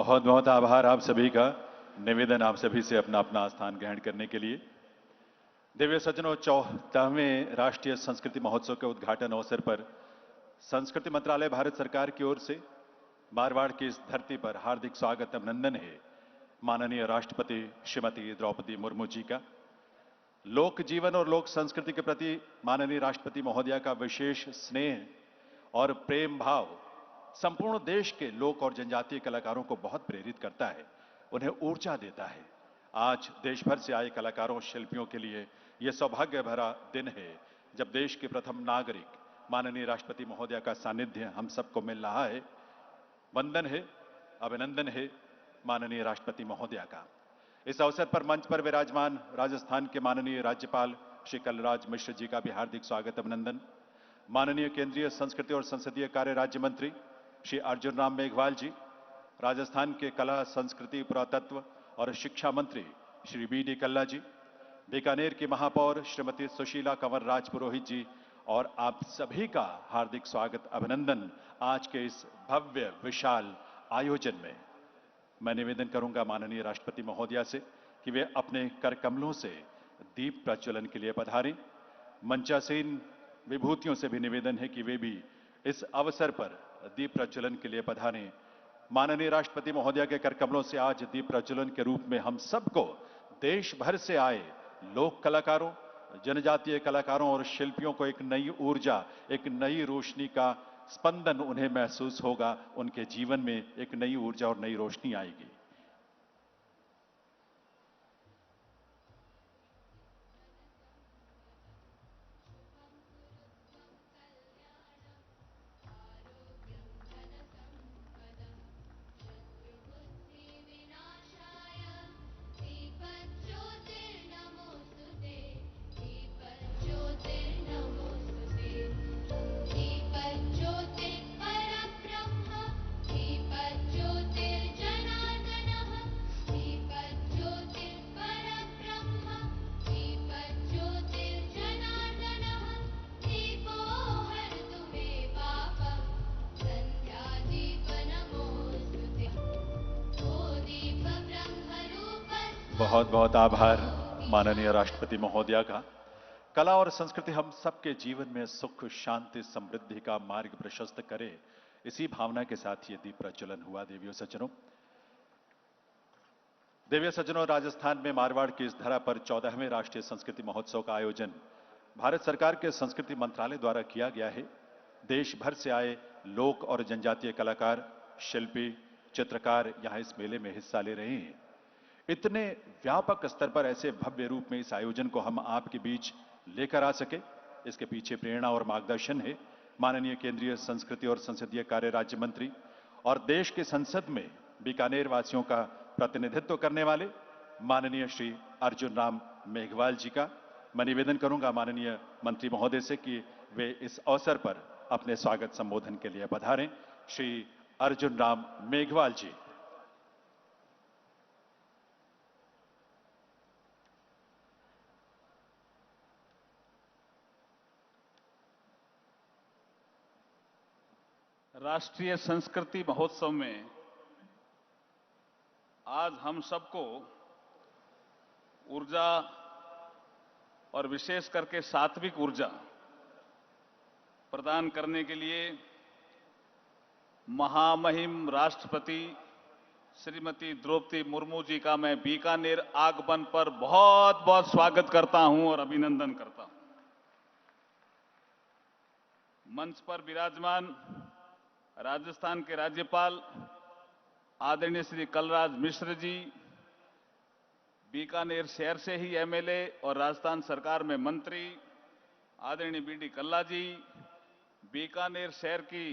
बहुत बहुत आभार आप सभी का। निवेदन आप सभी से अपना अपना स्थान ग्रहण करने के लिए। दिव्य सज्जनों, 14वें राष्ट्रीय संस्कृति महोत्सव के उद्घाटन अवसर पर संस्कृति मंत्रालय भारत सरकार की ओर से मारवाड़ की इस धरती पर हार्दिक स्वागत अभिनंदन है माननीय राष्ट्रपति श्रीमती द्रौपदी मुर्मू जी का। लोक जीवन और लोक संस्कृति के प्रति माननीय राष्ट्रपति महोदया का विशेष स्नेह और प्रेम भाव संपूर्ण देश के लोक और जनजातीय कलाकारों को बहुत प्रेरित करता है, उन्हें ऊर्जा देता है। आज देश भर से आए कलाकारों और शिल्पियों के लिए यह सौभाग्य भरा दिन है जब देश के प्रथम नागरिक माननीय राष्ट्रपति महोदया का सानिध्य हम सबको मिल रहा है। वंदन है, अभिनंदन है माननीय राष्ट्रपति महोदया का। इस अवसर पर मंच पर विराजमान राजस्थान के माननीय राज्यपाल श्री कलराज मिश्र जी का भी हार्दिक स्वागत अभिनंदन। माननीय केंद्रीय संस्कृति और संसदीय कार्य राज्य मंत्री श्री अर्जुन राम मेघवाल जी, राजस्थान के कला संस्कृति पुरातत्व और शिक्षा मंत्री श्री बी डी कल्ला जी, बीकानेर की महापौर श्रीमती सुशीला कंवर राजपुरोहित जी और आप सभी का हार्दिक स्वागत अभिनंदन आज के इस भव्य विशाल आयोजन में। मैं निवेदन करूंगा माननीय राष्ट्रपति महोदया से कि वे अपने कर कमलों से दीप प्रज्वलन के लिए पधारें। मंचासीन विभूतियों से भी निवेदन है कि वे भी इस अवसर पर दीप प्रज्वलन के लिए पधारें। माननीय राष्ट्रपति महोदया के कर कमलों से आज दीप प्रज्वलन के रूप में हम सबको देश भर से आए लोक कलाकारों, जनजातीय कलाकारों और शिल्पियों को एक नई ऊर्जा, एक नई रोशनी का स्पंदन उन्हें महसूस होगा। उनके जीवन में एक नई ऊर्जा और नई रोशनी आएगी। बहुत बहुत आभार माननीय राष्ट्रपति महोदया का। कला और संस्कृति हम सबके जीवन में सुख, शांति, समृद्धि का मार्ग प्रशस्त करे, इसी भावना के साथ ये दीप प्रज्वलन हुआ। दिव्य सज्जनों, राजस्थान में मारवाड़ की इस धरा पर 14वें राष्ट्रीय संस्कृति महोत्सव का आयोजन भारत सरकार के संस्कृति मंत्रालय द्वारा किया गया है। देश भर से आए लोक और जनजातीय कलाकार, शिल्पी, चित्रकार यहां इस मेले में हिस्सा ले रहे हैं। इतने व्यापक स्तर पर ऐसे भव्य रूप में इस आयोजन को हम आपके बीच लेकर आ सके, इसके पीछे प्रेरणा और मार्गदर्शन है माननीय केंद्रीय संस्कृति और संसदीय कार्य राज्य मंत्री और देश के संसद में बीकानेर वासियों का प्रतिनिधित्व करने वाले माननीय श्री अर्जुन राम मेघवाल जी का। मैं निवेदन करूंगा माननीय मंत्री महोदय से कि वे इस अवसर पर अपने स्वागत संबोधन के लिए पधारें। श्री अर्जुन राम मेघवाल जी। राष्ट्रीय संस्कृति महोत्सव में आज हम सबको ऊर्जा और विशेष करके सात्विक ऊर्जा प्रदान करने के लिए महामहिम राष्ट्रपति श्रीमती द्रौपदी मुर्मू जी का मैं बीकानेर आगमन पर बहुत बहुत स्वागत करता हूं और अभिनंदन करता हूं। मंच पर विराजमान राजस्थान के राज्यपाल आदरणीय श्री कलराज मिश्र जी, बीकानेर शहर से ही एमएलए और राजस्थान सरकार में मंत्री आदरणीय बी डी कल्ला जी, बीकानेर शहर की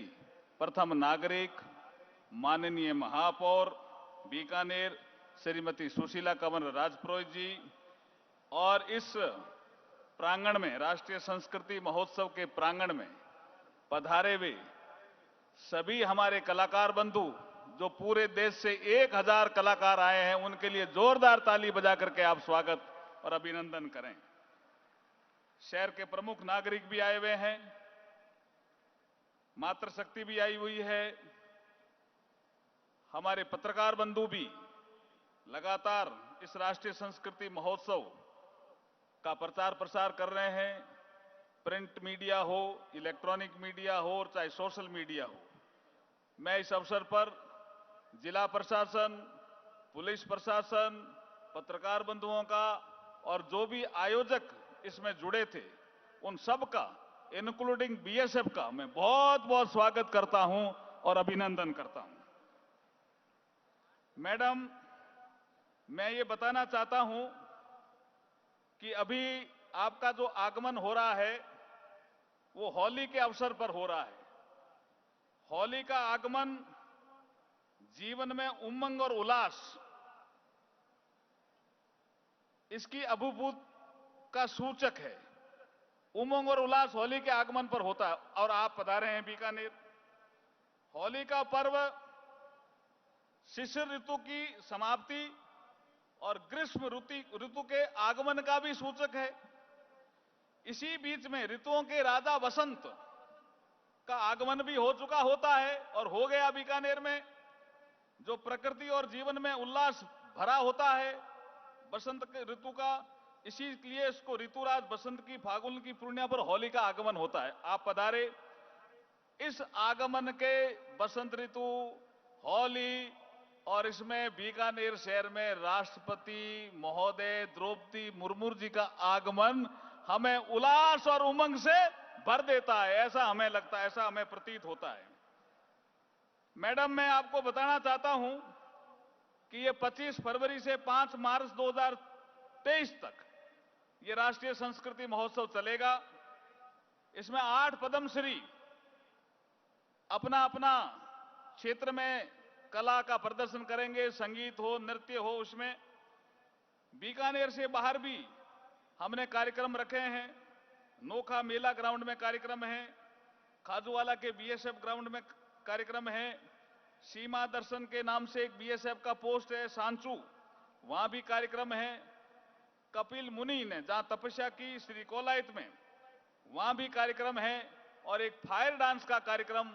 प्रथम नागरिक माननीय महापौर बीकानेर श्रीमती सुशीला कंवर राजपुरोहित जी और इस प्रांगण में, राष्ट्रीय संस्कृति महोत्सव के प्रांगण में पधारे हुए सभी हमारे कलाकार बंधु जो पूरे देश से 1000 कलाकार आए हैं, उनके लिए जोरदार ताली बजा करके आप स्वागत और अभिनंदन करें। शहर के प्रमुख नागरिक भी आए हुए हैं, मातृशक्ति भी आई हुई है, हमारे पत्रकार बंधु भी लगातार इस राष्ट्रीय संस्कृति महोत्सव का प्रचार प्रसार कर रहे हैं। प्रिंट मीडिया हो, इलेक्ट्रॉनिक मीडिया हो और चाहे सोशल मीडिया हो। मैं इस अवसर पर जिला प्रशासन, पुलिस प्रशासन, पत्रकार बंधुओं का और जो भी आयोजक इसमें जुड़े थे उन सब का, इंक्लूडिंग बीएसएफ का, मैं बहुत बहुत स्वागत करता हूं और अभिनंदन करता हूं। मैडम, मैं ये बताना चाहता हूं कि अभी आपका जो आगमन हो रहा है वो होली के अवसर पर हो रहा है। होली का आगमन जीवन में उमंग और उल्लास, इसकी अभिभूत का सूचक है। उमंग और उल्लास होली के आगमन पर होता है और आप पधारे हैं बीकानेर। होली का पर्व शिशिर ऋतु की समाप्ति और ग्रीष्म ऋतु के आगमन का भी सूचक है। इसी बीच में ऋतुओं के राजा वसंत का आगमन भी हो चुका होता है और हो गया बीकानेर में, जो प्रकृति और जीवन में उल्लास भरा होता है बसंत के ऋतु का। इसीलिए इसको ऋतुराज बसंत की फागुन की पूर्णिमा पर होली का आगमन होता है। आप पधारे। इस आगमन के बसंत ऋतु, होली और इसमें बीकानेर शहर में राष्ट्रपति महोदय द्रौपदी मुर्मू जी का आगमन हमें उल्लास और उमंग से भर देता है, ऐसा हमें लगता है, ऐसा हमें प्रतीत होता है। मैडम, मैं आपको बताना चाहता हूं कि ये 25 फरवरी से 5 मार्च 2023 तक ये राष्ट्रीय संस्कृति महोत्सव चलेगा। इसमें 8 पद्मश्री अपना अपना क्षेत्र में कला का प्रदर्शन करेंगे, संगीत हो, नृत्य हो। उसमें बीकानेर से बाहर भी हमने कार्यक्रम रखे हैं। नोखा मेला ग्राउंड में कार्यक्रम है, खाजूवाला के बीएसएफ ग्राउंड में कार्यक्रम है, सीमा दर्शन के नाम से एक बीएसएफ का पोस्ट है सांचू, वहां भी कार्यक्रम है। कपिल मुनि ने जहां तपस्या की श्री कोलायत में, वहां भी कार्यक्रम है। और एक फायर डांस का कार्यक्रम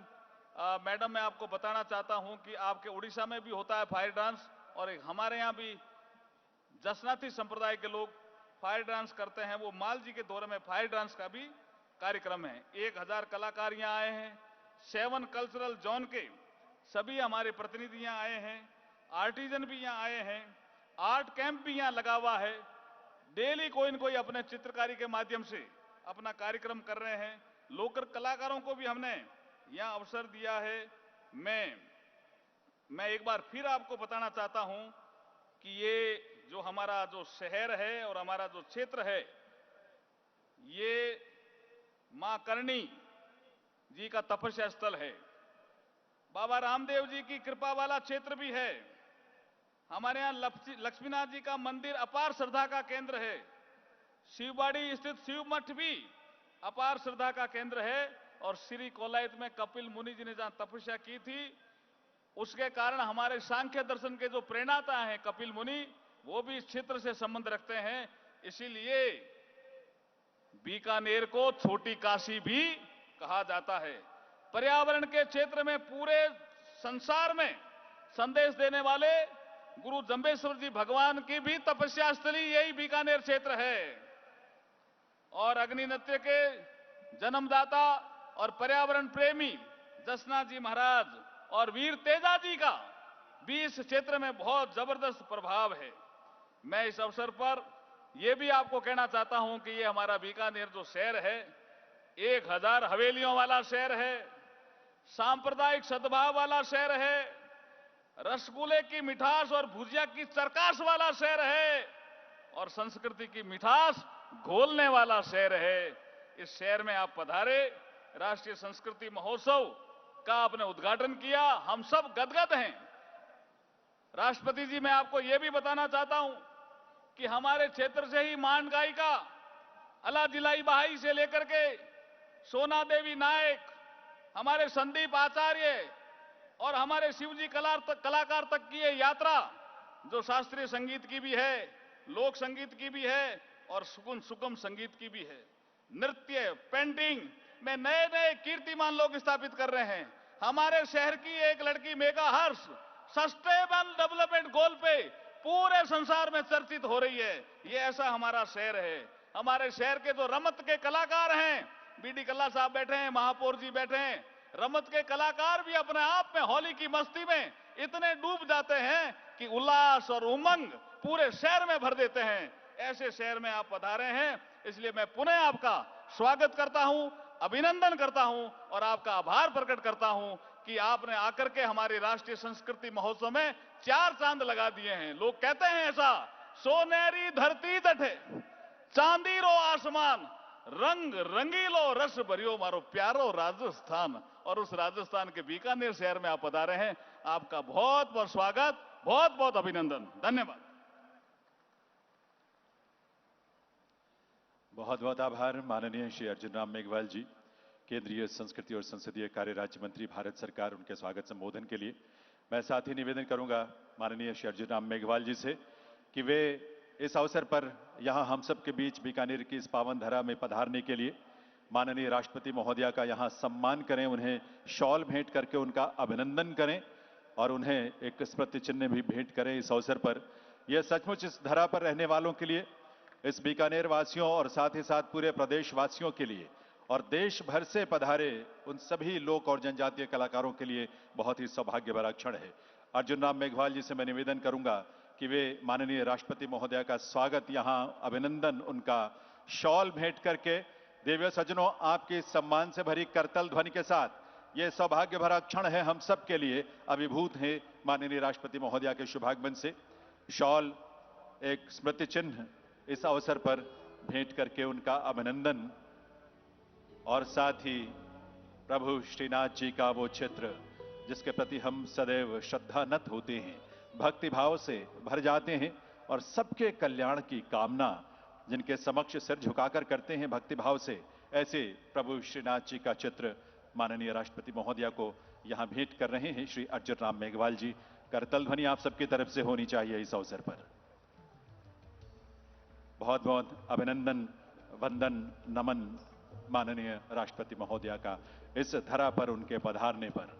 मैडम मैं आपको बताना चाहता हूं कि आपके उड़ीसा में भी होता है फायर डांस, और एक हमारे यहां भी जसनाथी संप्रदाय के लोग फायर डांस करते हैं। वो मालजी के दौरे में फायर डांस का भी कार्यक्रम है। 1000 कलाकार यहां आए हैं। 7 कल्चरल जोन के सभी हमारे प्रतिनिधि यहां आए हैं। आर्टिजन भी यहां आए हैं। आर्ट कैंप भी यहां लगा हुआ है। डेली कोई न कोई अपने चित्रकारी के माध्यम से अपना कार्यक्रम कर रहे हैं। लोकल कलाकारों को भी हमने यहां अवसर दिया है। मैं एक बार फिर आपको बताना चाहता हूं कि ये जो हमारा जो शहर है और हमारा जो क्षेत्र है, ये मां करणी जी का तपस्या स्थल है। बाबा रामदेव जी की कृपा वाला क्षेत्र भी है। हमारे यहां लक्ष्मीनाथ जी का मंदिर अपार श्रद्धा का केंद्र है। शिवबाड़ी स्थित शिव मठ भी अपार श्रद्धा का केंद्र है। और श्री कोलायत में कपिल मुनि जी ने जहां तपस्या की थी, उसके कारण हमारे सांख्य दर्शन के जो प्रेरणाता हैं कपिल मुनि, वो भी इस क्षेत्र से संबंध रखते हैं। इसीलिए बीकानेर को छोटी काशी भी कहा जाता है। पर्यावरण के क्षेत्र में पूरे संसार में संदेश देने वाले गुरु जम्बेश्वर जी भगवान की भी तपस्या स्थली यही बीकानेर क्षेत्र है। और अग्नि नृत्य के जन्मदाता और पर्यावरण प्रेमी जसनाथ जी महाराज और वीर तेजा जी का भी इस क्षेत्र में बहुत जबरदस्त प्रभाव है। मैं इस अवसर पर यह भी आपको कहना चाहता हूं कि ये हमारा बीकानेर जो शहर है, 1000 हवेलियों वाला शहर है, सांप्रदायिक सद्भाव वाला शहर है, रसगुल्ले की मिठास और भुजिया की चरकास वाला शहर है, और संस्कृति की मिठास घोलने वाला शहर है। इस शहर में आप पधारे, राष्ट्रीय संस्कृति महोत्सव का आपने उद्घाटन किया, हम सब गदगद हैं। राष्ट्रपति जी, मैं आपको यह भी बताना चाहता हूं कि हमारे क्षेत्र से ही मान गायिका अला जिलाई बहाई से लेकर के सोना देवी नायक, हमारे संदीप आचार्य और हमारे शिवजी कलाकार तक की ये यात्रा, जो शास्त्रीय संगीत की भी है, लोक संगीत की भी है और सुगम संगीत की भी है, नृत्य, पेंटिंग में नए नए कीर्तिमान लोग स्थापित कर रहे हैं। हमारे शहर की एक लड़की मेघा हर्ष सस्टेनेबल डेवलपमेंट गोल पे पूरे संसार में चर्चित हो रही है। ये ऐसा हमारा शहर है। हमारे शहर के जो रमत के कलाकार हैं, बीडी कल्ला साहब बैठे हैं, महापौर जी बैठे हैं, रमत के कलाकार भी अपने आप में होली की मस्ती में इतने डूब जाते हैं कि उल्लास और उमंग पूरे शहर में भर देते हैं। ऐसे शहर में आप पधारे हैं, इसलिए मैं पुनः आपका स्वागत करता हूं, अभिनंदन करता हूं और आपका आभार प्रकट करता हूं कि आपने आकर के हमारी राष्ट्रीय संस्कृति महोत्सव में 4 चांद लगा दिए हैं। लोग कहते हैं ऐसा, सोनेरी धरती तटे चांदी रो आसमान, रंग रंगीलो रस भरियो मारो प्यारो राजस्थान। और उस राजस्थान के बीकानेर शहर में आप पधारे हैं, आपका बहुत बहुत स्वागत, बहुत बहुत अभिनंदन। धन्यवाद। बहुत बहुत आभार माननीय श्री अर्जुन राम मेघवाल जी, केंद्रीय संस्कृति और संसदीय कार्य राज्य मंत्री भारत सरकार, उनके स्वागत संबोधन के लिए। मैं साथ ही निवेदन करूंगा माननीय श्री अर्जुन राम मेघवाल जी से कि वे इस अवसर पर यहां हम सब के बीच बीकानेर की इस पावन धरा में पधारने के लिए माननीय राष्ट्रपति महोदया का यहां सम्मान करें, उन्हें शॉल भेंट करके उनका अभिनंदन करें और उन्हें एक स्मृति चिन्ह भी भेंट करें इस अवसर पर। यह सचमुच इस धरा पर रहने वालों के लिए, इस बीकानेर वासियों और साथ ही साथ पूरे प्रदेश वासियों के लिए और देश भर से पधारे उन सभी लोक और जनजातीय कलाकारों के लिए बहुत ही सौभाग्य भरा क्षण है। अर्जुन राम मेघवाल जी से मैं निवेदन करूंगा कि वे माननीय राष्ट्रपति महोदया का स्वागत, यहां अभिनंदन, उनका शॉल भेंट करके, देवियों सज्जनों, आपकी सम्मान से भरी करतल ध्वनि के साथ यह सौभाग्य भरा क्षण है, हम सब के लिए अभिभूत है माननीय राष्ट्रपति महोदया के शुभागमन से। शॉल एक स्मृति चिन्ह इस अवसर पर भेंट करके उनका अभिनंदन और साथ ही प्रभु श्रीनाथ जी का वो चित्र जिसके प्रति हम सदैव श्रद्धानत होते हैं, भक्ति भाव से भर जाते हैं और सबके कल्याण की कामना जिनके समक्ष सिर झुकाकर करते हैं भक्ति भाव से, ऐसे प्रभु श्रीनाथ जी का चित्र माननीय राष्ट्रपति महोदया को यहां भेंट कर रहे हैं श्री अर्जुन राम मेघवाल जी। करतल ध्वनि आप सबकी तरफ से होनी चाहिए इस अवसर पर। बहुत बहुत अभिनंदन, वंदन, नमन माननीय राष्ट्रपति महोदया का इस धरा पर उनके पधारने पर।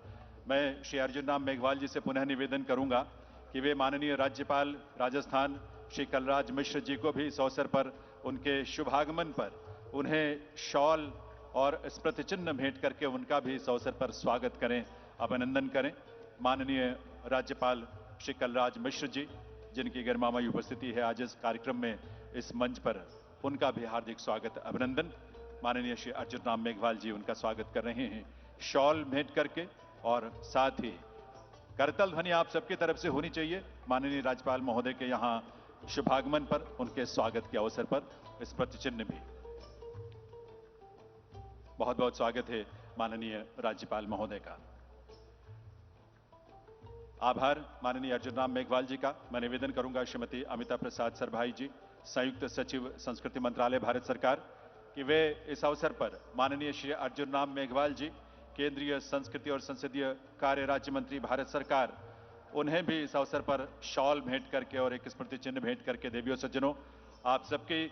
मैं श्री अर्जुन राम मेघवाल जी से पुनः निवेदन करूंगा कि वे माननीय राज्यपाल राजस्थान श्री कलराज मिश्र जी को भी इस अवसर पर उनके शुभागमन पर उन्हें शॉल और स्मृति चिन्ह भेंट करके उनका भी इस अवसर पर स्वागत करें, अभिनंदन करें। माननीय राज्यपाल श्री कलराज मिश्र जी, जिनकी गरिमामयी उपस्थिति है आज इस कार्यक्रम में इस मंच पर, उनका भी हार्दिक स्वागत, अभिनंदन। माननीय श्री अर्जुन राम मेघवाल जी उनका स्वागत कर रहे हैं शॉल भेंट करके और साथ ही करतल ध्वनि आप सबकी तरफ से होनी चाहिए माननीय राज्यपाल महोदय के यहां शुभागमन पर, उनके स्वागत के अवसर पर स्मृति चिन्ह भी। बहुत बहुत स्वागत है माननीय राज्यपाल महोदय का। आभार माननीय अर्जुन राम मेघवाल जी का। मैं निवेदन करूंगा श्रीमती अमिता प्रसाद सरभाई जी, संयुक्त सचिव संस्कृति मंत्रालय भारत सरकार, कि वे इस अवसर पर माननीय श्री अर्जुन राम मेघवाल जी, केंद्रीय संस्कृति और संसदीय कार्य राज्य मंत्री भारत सरकार, उन्हें भी इस अवसर पर शॉल भेंट करके और एक स्मृति चिन्ह भेंट करके, देवियों सज्जनों, आप सबकी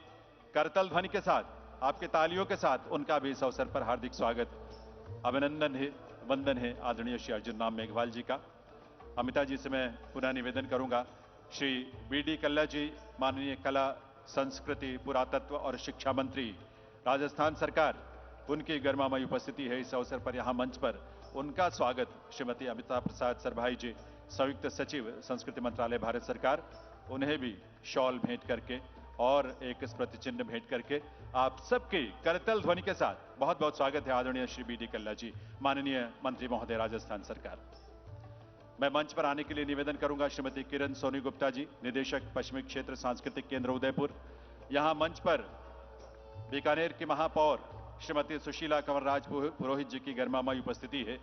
करतल ध्वनि के साथ, आपके तालियों के साथ उनका भी इस अवसर पर हार्दिक स्वागत, अभिनंदन है, वंदन है आदरणीय श्री अर्जुन राम मेघवाल जी का। अमिता जी से मैं पुनः निवेदन करूंगा, श्री बीडी कल्ला जी, माननीय कला, संस्कृति, पुरातत्व और शिक्षा मंत्री राजस्थान सरकार, उनकी गरिमामयी उपस्थिति है इस अवसर पर यहां मंच पर, उनका स्वागत श्रीमती अमिता प्रसाद सरभाई जी, संयुक्त सचिव संस्कृति मंत्रालय भारत सरकार, उन्हें भी शॉल भेंट करके और एक स्मृति चिन्ह भेंट करके आप सबके करतल ध्वनि के साथ बहुत बहुत स्वागत है आदरणीय श्री बीडी कल्ला जी, माननीय मंत्री महोदय राजस्थान सरकार। मैं मंच पर आने के लिए निवेदन करूंगा श्रीमती किरण सोनी गुप्ता जी, निदेशक पश्चिमी क्षेत्र सांस्कृतिक केंद्र उदयपुर। यहां मंच पर बीकानेर की महापौर श्रीमती सुशीला कंवरराज पुरोहित जी की गरिमामयी उपस्थिति है,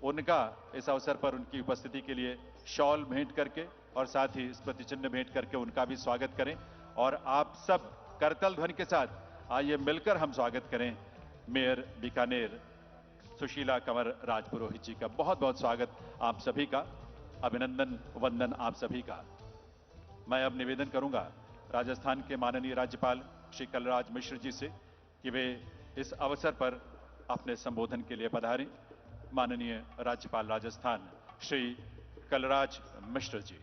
उनका इस अवसर पर उनकी उपस्थिति के लिए शॉल भेंट करके और साथ ही स्मृति चिन्ह भेंट करके उनका भी स्वागत करें और आप सब करतल ध्वनि के साथ आइए मिलकर हम स्वागत करें मेयर बीकानेर सुशीला कंवर राज पुरोहित जी का। बहुत बहुत स्वागत आप सभी का, अभिनंदन, वंदन आप सभी का। मैं अब निवेदन करूंगा राजस्थान के माननीय राज्यपाल श्री कलराज मिश्र जी से कि वे इस अवसर पर अपने संबोधन के लिए पधारें। माननीय राज्यपाल राजस्थान श्री कलराज मिश्र जी।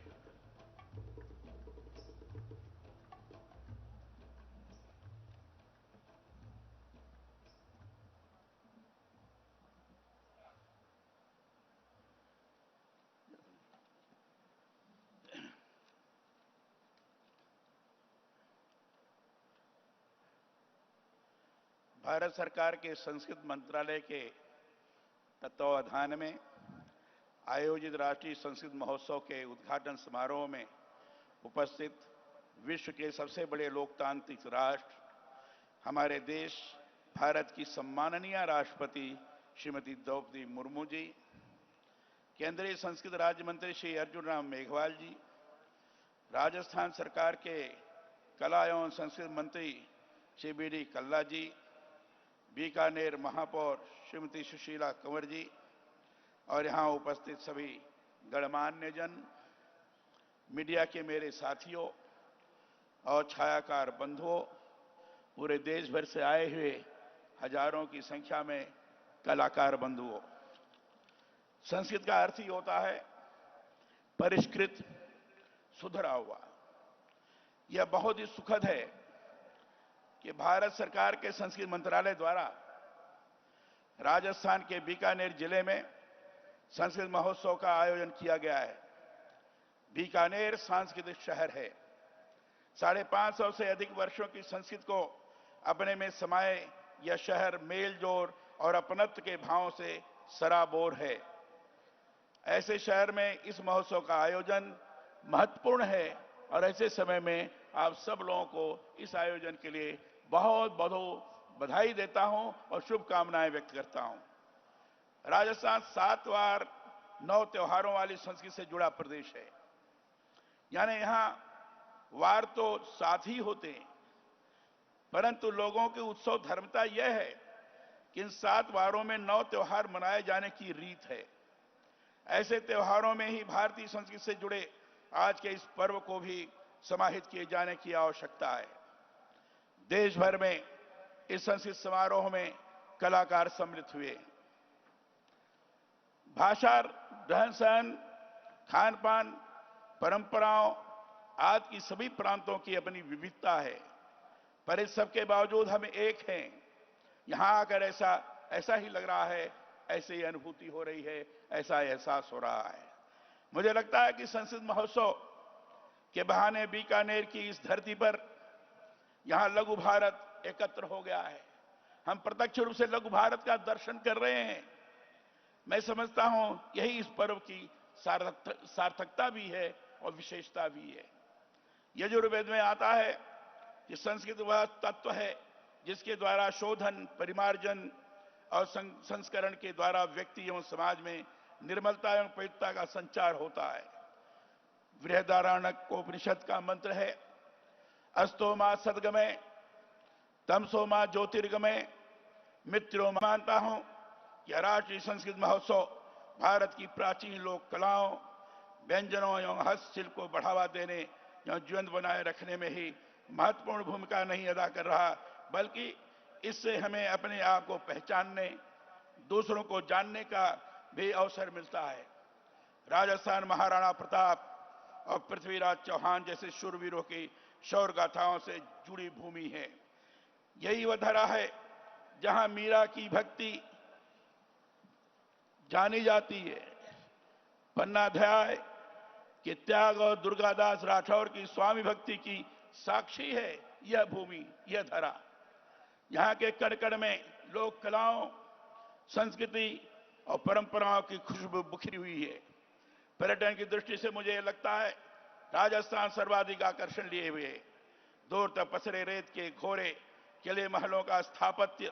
भारत सरकार के संस्कृत मंत्रालय के तत्वावधान में आयोजित राष्ट्रीय संस्कृत महोत्सव के उद्घाटन समारोह में उपस्थित विश्व के सबसे बड़े लोकतांत्रिक राष्ट्र हमारे देश भारत की सम्माननीय राष्ट्रपति श्रीमती द्रौपदी मुर्मू जी, केंद्रीय संस्कृत राज्य मंत्री श्री अर्जुन राम मेघवाल जी, राजस्थान सरकार के कला एवं संस्कृति मंत्री श्री बीडी कल्ला जी, बीकानेर महापौर श्रीमती सुशीला कंवर जी और यहां उपस्थित सभी गणमान्य जन, मीडिया के मेरे साथियों और छायाकार बंधुओं, पूरे देश भर से आए हुए हजारों की संख्या में कलाकार बंधुओं। संस्कृत का अर्थ ही होता है परिष्कृत, सुधरा हुआ। यह बहुत ही सुखद है कि भारत सरकार के संस्कृत मंत्रालय द्वारा राजस्थान के बीकानेर जिले में संस्कृत महोत्सव का आयोजन किया गया है। बीकानेर सांस्कृतिक शहर है। 550 से अधिक वर्षों की संस्कृत को अपने में समाये यह शहर मेल जोड़ और अपनत्व के भाव से सराबोर है। ऐसे शहर में इस महोत्सव का आयोजन महत्वपूर्ण है और ऐसे समय में आप सब लोगों को इस आयोजन के लिए बहुत बहुत बधाई देता हूं और शुभकामनाएं व्यक्त करता हूं। राजस्थान 7 वार 9 त्योहारों वाली संस्कृति से जुड़ा प्रदेश है। यानी यहां वार तो 7 ही होते हैं, परंतु लोगों की उत्सव धर्मता यह है कि इन 7 वारों में 9 त्योहार मनाए जाने की रीत है। ऐसे त्योहारों में ही भारतीय संस्कृति से जुड़े आज के इस पर्व को भी समाहित किए जाने की आवश्यकता है। देश भर में इस संस्कृत समारोह में कलाकार सम्मिलित हुए। भाषा, रहन सहन, खान पान, परंपराओं आदि की सभी प्रांतों की अपनी विविधता है, पर इस सब के बावजूद हम एक हैं। यहां आकर ऐसा ही लग रहा है, ऐसी अनुभूति हो रही है, ऐसा एहसास हो रहा है। मुझे लगता है कि संस्कृत महोत्सव के बहाने बीकानेर की इस धरती पर यहां लघु भारत एकत्र हो गया है। हम प्रत्यक्ष रूप से लघु भारत का दर्शन कर रहे हैं। मैं समझता हूं यही इस पर्व की सार्थकता भी है और विशेषता भी है। यजुर्वेद में आता है कि संस्कृत वह तत्व है जिसके द्वारा शोधन, परिमार्जन और संस्करण के द्वारा व्यक्ति एवं समाज में निर्मलता एवं पवित्रता का संचार होता है। बृहदारण्यक उपनिषद का मंत्र है, अस्तो मा सद्गमय तमसो मा ज्योतिर्गमय मित्रों। मानता हूं कि राष्ट्रीय संस्कृत महोत्सव भारत की प्राचीन लोक कलाओं, व्यंजनों एवं हस्तशिल्प को बढ़ावा देने एवं जीवंत बनाए रखने में ही महत्वपूर्ण भूमिका नहीं अदा कर रहा, बल्कि इससे हमें अपने आप को पहचानने, दूसरों को जानने का भी अवसर मिलता है। राजस्थान महाराणा प्रताप और पृथ्वीराज चौहान जैसे शूरवीरों की शौर्य गाथाओं से जुड़ी भूमि है। यही वह धरा है जहां मीरा की भक्ति जानी जाती है। पन्नाध्याय के त्याग और दुर्गादास राठौर की स्वामी भक्ति की साक्षी है यह भूमि, यह धरा। यहां के कण-कण में लोक कलाओं, संस्कृति और परंपराओं की खुशबू बिखरी हुई है। पर्यटन की दृष्टि से मुझे लगता है राजस्थान सर्वाधिक आकर्षण लिए हुए है। दूर तक पसरे रेत के घोरे किले महलों का स्थापत्य,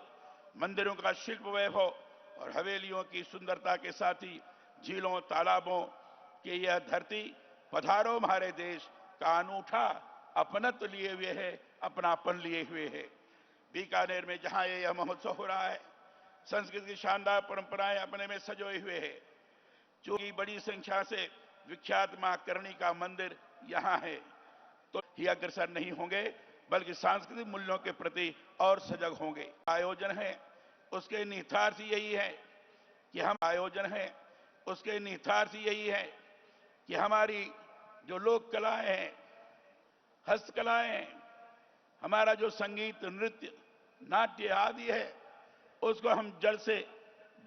मंदिरों का शिल्प वैभव और हवेलियों की सुंदरता के साथ ही झीलों, तालाबों की यह धरती पधारो हमारे देश का अनूठा अपनत्व लिए हुए है, अपनापन लिए हुए है। बीकानेर में जहां यह महोत्सव हो रहा है, संस्कृत की शानदार परंपराएं अपने में सजोए हुए है। चूंकि बड़ी संख्या से विख्यात मां करणी का मंदिर यहां है, तो ही अग्रसर नहीं होंगे बल्कि सांस्कृतिक मूल्यों के प्रति और सजग होंगे। आयोजन है उसके निहितार्थ यही है कि हम आयोजन है उसके निहितार्थ यही है कि हमारी जो लोक कलाएं हैं, हस्तकलाएं हैं, हमारा जो संगीत, नृत्य, नाट्य आदि है, उसको हम जड़ से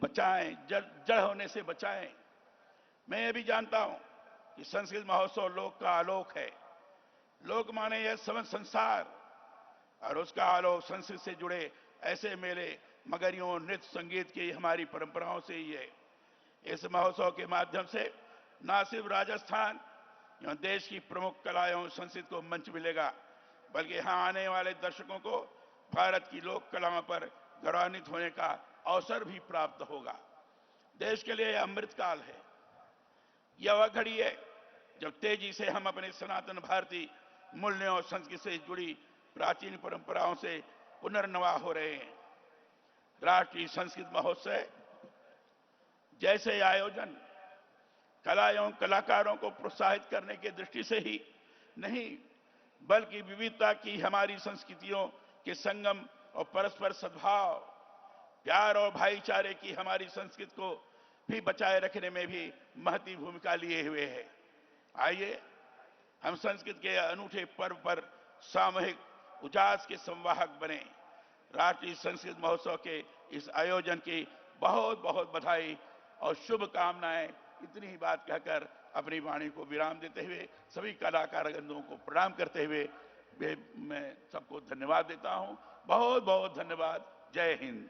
बचाएं, जड़ होने से बचाएं। मैं ये भी जानता हूं कि संस्कृत महोत्सव लोक का आलोक है। लोक माने यह समस्त संसार, और उसका आलोक संस्कृत से जुड़े ऐसे मेले, मगरियों, नृत्य, संगीत की हमारी परंपराओं से ही है। इस महोत्सव के माध्यम से न सिर्फ राजस्थान एवं देश की प्रमुख कला एवं संस्कृति को मंच मिलेगा, बल्कि यहां आने वाले दर्शकों को भारत की लोक कलाओं पर गौरवान्वित होने का अवसर भी प्राप्त होगा। देश के लिए यह अमृतकाल है। यह वह घड़ी है जब तेजी से हम अपने सनातन भारतीय मूल्यों और संस्कृति से जुड़ी प्राचीन परंपराओं से पुनर्नवा हो रहे हैं। राष्ट्रीय संस्कृत महोत्सव जैसे आयोजन कला एवं कलाकारों को प्रोत्साहित करने की दृष्टि से ही नहीं, बल्कि विविधता की हमारी संस्कृतियों के संगम और परस्पर सद्भाव, प्यार और भाईचारे की हमारी संस्कृति को भी बचाए रखने में भी महत्वपूर्ण भूमिका लिए हुए है। आइए हम संस्कृत के अनूठे पर्व पर सामूहिक उजास के संवाहक बने। राष्ट्रीय संस्कृत महोत्सव के इस आयोजन की बहुत बहुत बधाई और शुभकामनाएं। इतनी ही बात कहकर अपनी वाणी को विराम देते हुए सभी कलाकारगणों को प्रणाम करते हुए मैं सबको धन्यवाद देता हूं। बहुत बहुत धन्यवाद। जय हिंद।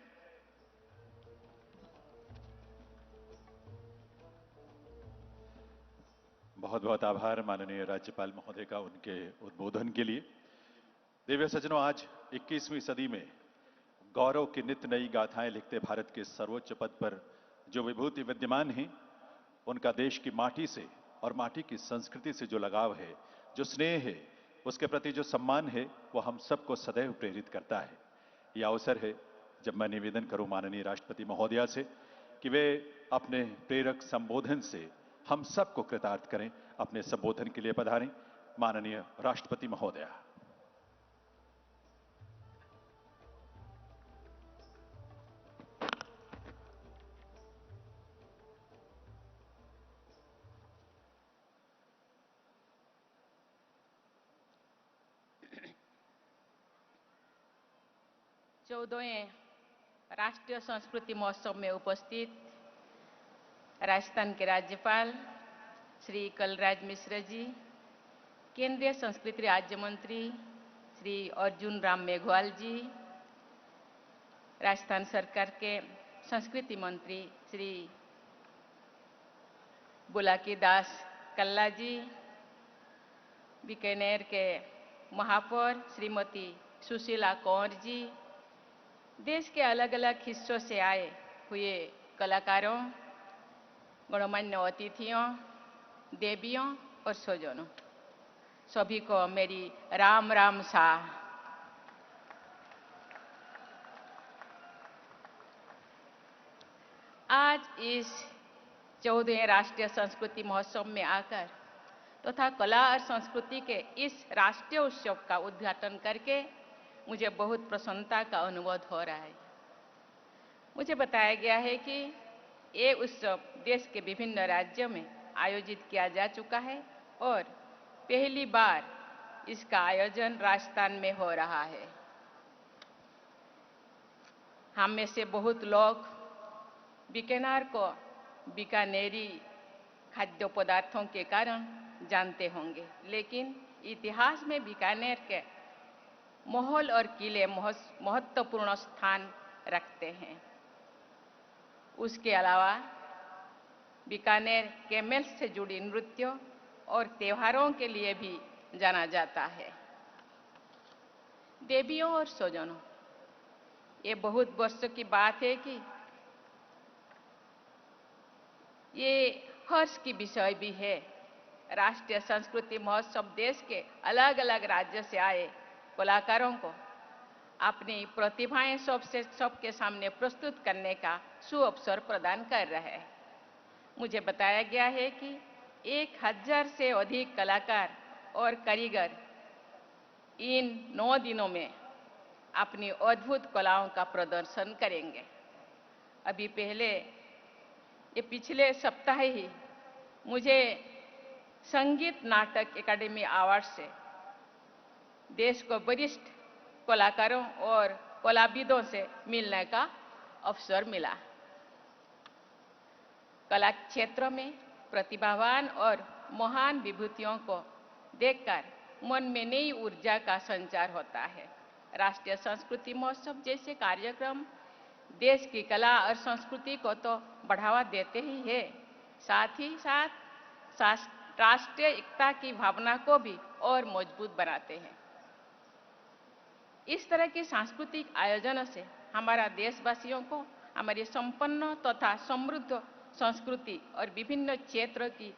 बहुत बहुत आभार माननीय राज्यपाल महोदय का उनके उद्बोधन के लिए। दिव्य सज्जनों, आज 21वीं सदी में गौरव की नित्य नई गाथाएं लिखते भारत के सर्वोच्च पद पर जो विभूति विद्यमान हैं, उनका देश की माटी से और माटी की संस्कृति से जो लगाव है, जो स्नेह है, उसके प्रति जो सम्मान है, वो हम सबको सदैव प्रेरित करता है। यह अवसर है जब मैं निवेदन करूं माननीय राष्ट्रपति महोदया से कि वे अपने प्रेरक संबोधन से हम सबको कृतार्थ करें। अपने संबोधन के लिए पधारें माननीय राष्ट्रपति महोदया। चौदहवें राष्ट्रीय संस्कृति महोत्सव में उपस्थित राजस्थान के राज्यपाल श्री कलराज मिश्र जी, केंद्रीय संस्कृति राज्य मंत्री श्री अर्जुन राम मेघवाल जी, राजस्थान सरकार के संस्कृति मंत्री श्री बुलाकी दास कल्ला जी, बीकानेर के महापौर श्रीमती सुशीला कौर जी, देश के अलग अलग हिस्सों से आए हुए कलाकारों, गणमान्य अतिथियों, देवियों और स्वजनों, सभी को मेरी राम राम साह। आज इस 14वें राष्ट्रीय संस्कृति महोत्सव में आकर तथा कला और संस्कृति के इस राष्ट्रीय उत्सव का उद्घाटन करके मुझे बहुत प्रसन्नता का अनुभव हो रहा है। मुझे बताया गया है कि ये उत्सव देश के विभिन्न राज्यों में आयोजित किया जा चुका है और पहली बार इसका आयोजन राजस्थान में हो रहा है। हम में से बहुत लोग बीकानेर को बीकानेरी खाद्य पदार्थों के कारण जानते होंगे, लेकिन इतिहास में बीकानेर के महल और किले महत्वपूर्ण स्थान रखते हैं। उसके अलावा बीकानेर कैमल से जुड़ी नृत्यों और त्योहारों के लिए भी जाना जाता है। देवियों और स्वजनों, ये बहुत वर्षों की बात है कि ये हर्ष की विषय भी है। राष्ट्रीय संस्कृति महोत्सव देश के अलग अलग राज्यों से आए कलाकारों को अपनी प्रतिभाएं सबके सामने प्रस्तुत करने का सुअवसर प्रदान कर रहे हैं। मुझे बताया गया है कि 1000 से अधिक कलाकार और कारीगर इन 9 दिनों में अपनी अद्भुत कलाओं का प्रदर्शन करेंगे। अभी पिछले सप्ताह ही मुझे संगीत नाटक एकेडमी अवार्ड से देश को वरिष्ठ कलाकारों और कलाविदों से मिलने का अवसर मिला। कला क्षेत्र में प्रतिभावान और महान विभूतियों को देखकर मन में नई ऊर्जा का संचार होता है। राष्ट्रीय संस्कृति महोत्सव जैसे कार्यक्रम देश की कला और संस्कृति को तो बढ़ावा देते ही है, साथ ही साथ राष्ट्रीय एकता की भावना को भी और मजबूत बनाते हैं। इस तरह के सांस्कृतिक आयोजनों से हमारा देशवासियों को हमारी संपन्न तथा समृद्ध संस्कृति और विभिन्न क्षेत्र की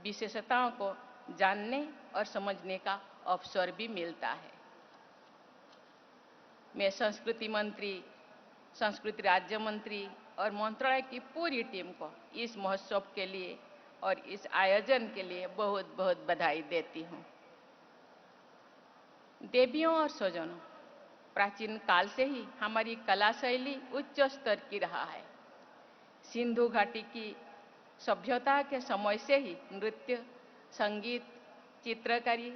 विशेषताओं को जानने और समझने का अवसर भी मिलता है। मैं संस्कृति मंत्री, संस्कृति राज्य मंत्री और मंत्रालय की पूरी टीम को इस महोत्सव के लिए और इस आयोजन के लिए बहुत बहुत बधाई देती हूँ। देवियों और स्वजनों, प्राचीन काल से ही हमारी कला शैली उच्च स्तर की रहा है। सिंधु घाटी की सभ्यता के समय से ही नृत्य, संगीत, चित्रकारी,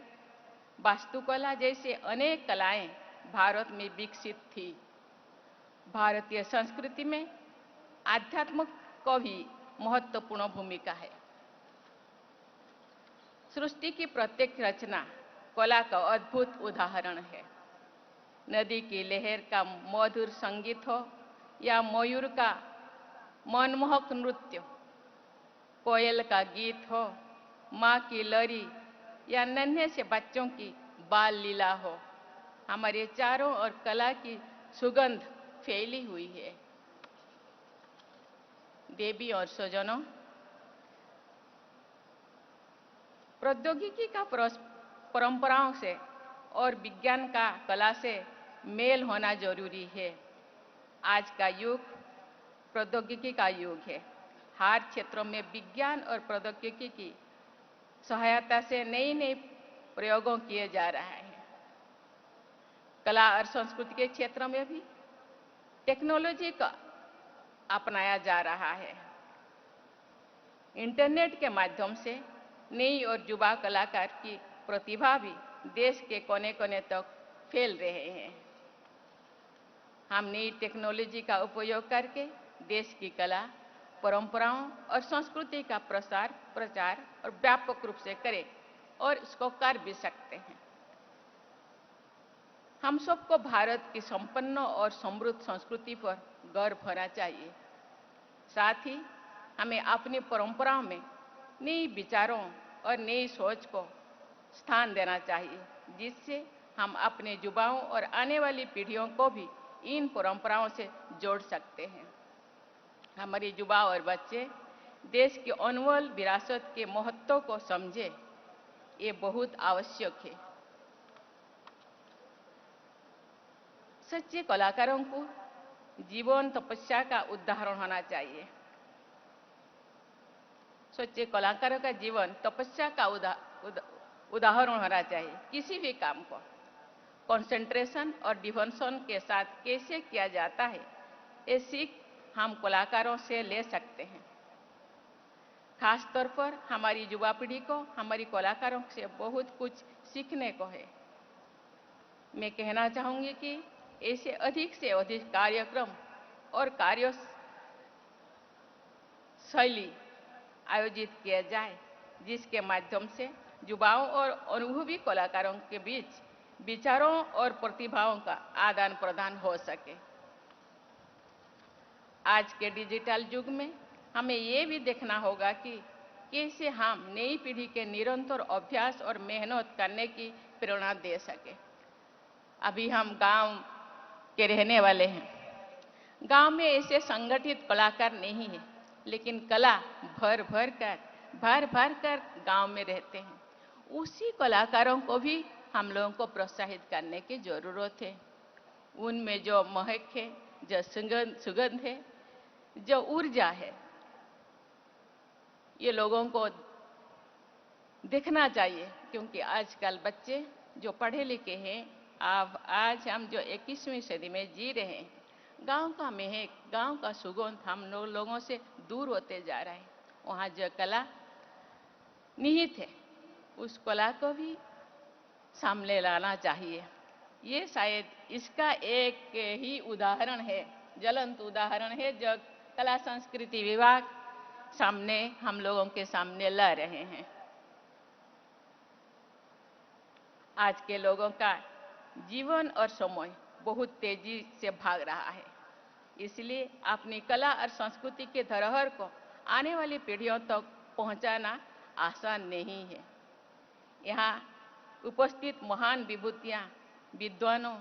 वास्तुकला जैसे अनेक कलाएं भारत में विकसित थी। भारतीय संस्कृति में आध्यात्म को भी महत्वपूर्ण भूमिका है। सृष्टि की प्रत्येक रचना कला का अद्भुत उदाहरण है। नदी की लहर का मधुर संगीत हो या मयूर का मनमोहक नृत्य, कोयल का गीत हो, माँ की लरी या नन्हे से बच्चों की बाल लीला हो, हमारे चारों ओर कला की सुगंध फैली हुई है। देवी और स्वजनों, प्रौद्योगिकी का परंपराओं से और विज्ञान का कला से मेल होना जरूरी है। आज का युग प्रौद्योगिकी का युग है। हर क्षेत्रों में विज्ञान और प्रौद्योगिकी की सहायता से नए नए प्रयोगों किए जा रहे हैं। कला और संस्कृति के क्षेत्र में भी टेक्नोलॉजी का अपनाया जा रहा है। इंटरनेट के माध्यम से नई और युवा कलाकार की प्रतिभा भी देश के कोने कोने तक फैल रहे हैं। हम नई टेक्नोलॉजी का उपयोग करके देश की कला, परंपराओं और संस्कृति का प्रचार और व्यापक रूप से करें और इसको कर भी सकते हैं। हम सबको भारत की संपन्न और समृद्ध संस्कृति पर गर्व होना चाहिए। साथ ही हमें अपनी परंपराओं में नए विचारों और नई सोच को स्थान देना चाहिए, जिससे हम अपने युवाओं और आने वाली पीढ़ियों को भी इन परंपराओं से जोड़ सकते हैं। हमारे युवा और बच्चे देश की अनमोल विरासत के महत्व को समझे, ये बहुत आवश्यक है। सच्चे कलाकारों को जीवन तपस्या का उदाहरण होना चाहिए। सच्चे कलाकारों का जीवन तपस्या का उदाहरण होना चाहिए। किसी भी काम को कंसंट्रेशन और डिवोशन के साथ कैसे किया जाता है, ये सीख हम कलाकारों से ले सकते हैं। खास तौर पर हमारी युवा पीढ़ी को हमारी कलाकारों से बहुत कुछ सीखने को है। मैं कहना चाहूंगी कि ऐसे अधिक से अधिक कार्यक्रम और कार्य शैली आयोजित किया जाए, जिसके माध्यम से युवाओं और अनुभवी कलाकारों के बीच विचारों और प्रतिभाओं का आदान प्रदान हो सके। आज के डिजिटल युग में हमें ये भी देखना होगा कि कैसे हम नई पीढ़ी के निरंतर अभ्यास और मेहनत करने की प्रेरणा दे सके। अभी हम गांव के रहने वाले हैं। गांव में ऐसे संगठित कलाकार नहीं हैं, लेकिन कला भर भर कर गांव में रहते हैं। उसी कलाकारों को भी हम लोगों को प्रोत्साहित करने की जरूरत है। उनमें जो महक है, जो सुगंध है, जो ऊर्जा है, ये लोगों को देखना चाहिए। क्योंकि आजकल बच्चे जो पढ़े लिखे हैं, आज हम जो 21वीं सदी में जी रहे हैं, गांव का महक, गांव का सुगंध हम लोगों से दूर होते जा रहा है। वहाँ जो कला निहित है, उस कला को भी सामने लाना चाहिए। ये शायद इसका एक ही उदाहरण है, ज्वलंत उदाहरण है, जो कला संस्कृति विभाग सामने हम लोगों के सामने ला रहे हैं। आज के लोगों का जीवन और समय बहुत तेजी से भाग रहा है, इसलिए अपनी कला और संस्कृति के धरोहर को आने वाली पीढ़ियों तक पहुंचाना आसान नहीं है। यहाँ उपस्थित महान विभूतियां, विद्वानों,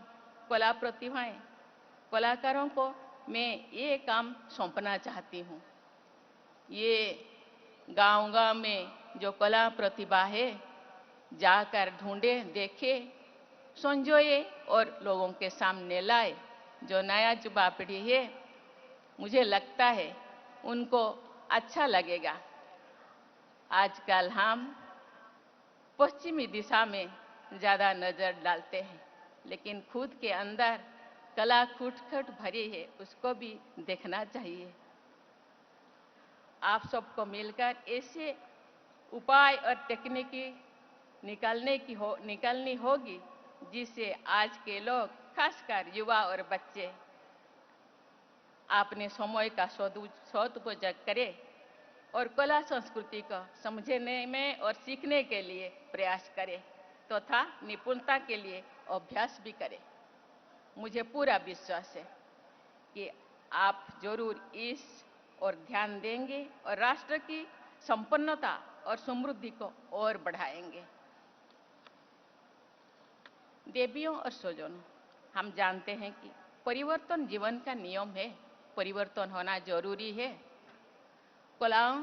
कला प्रतिभाएं, कलाकारों को मैं ये काम सौंपना चाहती हूँ। ये गांव-गांव में जो कला प्रतिभा है, जाकर ढूंढे, देखे, संजोए और लोगों के सामने लाए। जो नया युवा पीढ़ी है, मुझे लगता है उनको अच्छा लगेगा। आजकल हम पश्चिमी दिशा में ज़्यादा नज़र डालते हैं, लेकिन खुद के अंदर कला खुट-खुट भरी है, उसको भी देखना चाहिए। आप सबको मिलकर ऐसे उपाय और तकनीकी निकालनी होगी, जिससे आज के लोग, खासकर युवा और बच्चे, अपने समय का सदुपयोग करें और कला संस्कृति को समझने में और सीखने के लिए प्रयास करें तथा निपुणता के लिए अभ्यास भी करें। मुझे पूरा विश्वास है कि आप जरूर इस और ध्यान देंगे और राष्ट्र की संपन्नता और समृद्धि को और बढ़ाएंगे। देवियों और स्वजनों, हम जानते हैं कि परिवर्तन जीवन का नियम है, परिवर्तन होना जरूरी है। कलाओं,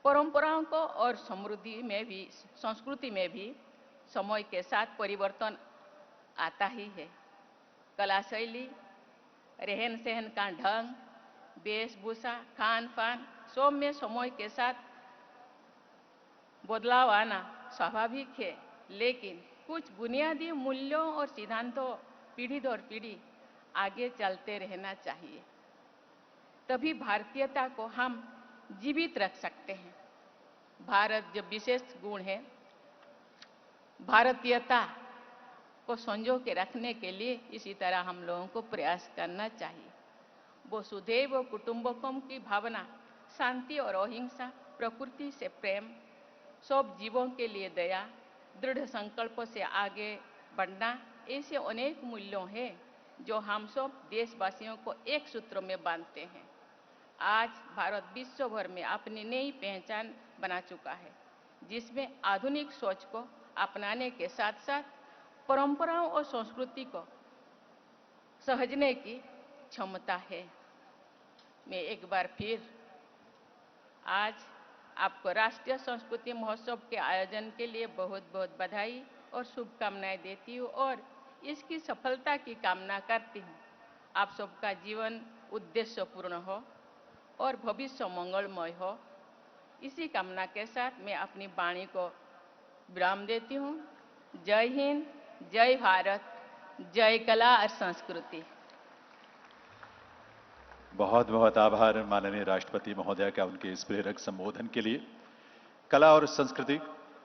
परंपराओं को और समृद्धि में भी, संस्कृति में भी समय के साथ परिवर्तन आता ही है। कला शैली, रहन सहन का ढंग, वेशभूषा, खान पान, सब में समय के साथ बदलाव आना स्वाभाविक है, लेकिन कुछ बुनियादी मूल्यों और सिद्धांतों पीढ़ी दर पीढ़ी आगे चलते रहना चाहिए। तभी भारतीयता को हम जीवित रख सकते हैं। भारत जो विशेष गुण है, भारतीयता को संजो के रखने के लिए इसी तरह हम लोगों को प्रयास करना चाहिए। वसुधैव कुटुंबकम की भावना, शांति और अहिंसा, प्रकृति से प्रेम, सब जीवों के लिए दया, दृढ़ संकल्प से आगे बढ़ना, ऐसे अनेक मूल्यों हैं जो हम सब देशवासियों को एक सूत्र में बांधते हैं। आज भारत विश्व भर में अपनी नई पहचान बना चुका है, जिसमें आधुनिक सोच को अपनाने के साथ साथ परंपराओं और संस्कृति को सहेजने की क्षमता है। मैं एक बार फिर आज आपको राष्ट्रीय संस्कृति महोत्सव के आयोजन के लिए बहुत बहुत बधाई और शुभकामनाएं देती हूँ और इसकी सफलता की कामना करती हूँ। आप सबका जीवन उद्देश्यपूर्ण हो और भविष्य मंगलमय हो, इसी कामना के साथ मैं अपनी वाणी को विराम देती हूँ। जय हिंद, जय भारत, जय कला और संस्कृति। बहुत बहुत आभार माननीय राष्ट्रपति महोदय का उनके इस प्रेरक संबोधन के लिए। कला और संस्कृति,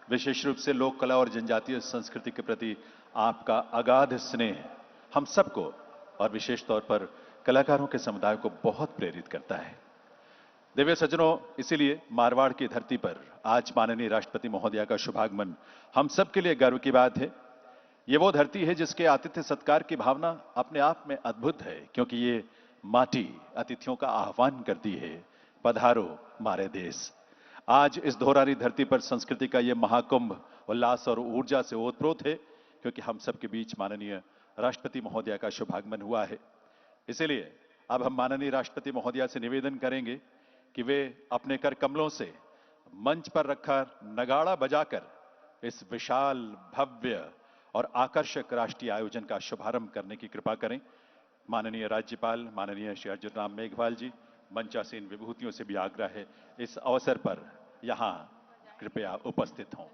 विशेष रूप से लोक कला और जनजातीय संस्कृति के प्रति आपका अगाध स्नेह हम सबको और विशेष तौर पर कलाकारों के समुदाय को बहुत प्रेरित करता है। दिव्य सज्जनों, इसीलिए मारवाड़ की धरती पर आज माननीय राष्ट्रपति महोदया का शुभागमन हम सबके लिए गर्व की बात है। ये वो धरती है जिसके आतिथ्य सत्कार की भावना अपने आप में अद्भुत है, क्योंकि ये माटी अतिथियों का आह्वान करती है, पधारो मारे देश। आज इस धोरारी धरती पर संस्कृति का ये महाकुंभ उल्लास और ऊर्जा से ओतप्रोत है, क्योंकि हम सबके बीच माननीय राष्ट्रपति महोदया का शुभागमन हुआ है। इसीलिए अब हम माननीय राष्ट्रपति महोदया से निवेदन करेंगे कि वे अपने कर कमलों से मंच पर रखा नगाड़ा बजाकर इस विशाल, भव्य और आकर्षक राष्ट्रीय आयोजन का शुभारंभ करने की कृपा करें। माननीय राज्यपाल माननीय श्री अर्जुन राम मेघवाल जी, मंचासीन विभूतियों से भी आग्रह है इस अवसर पर यहां कृपया उपस्थित हों।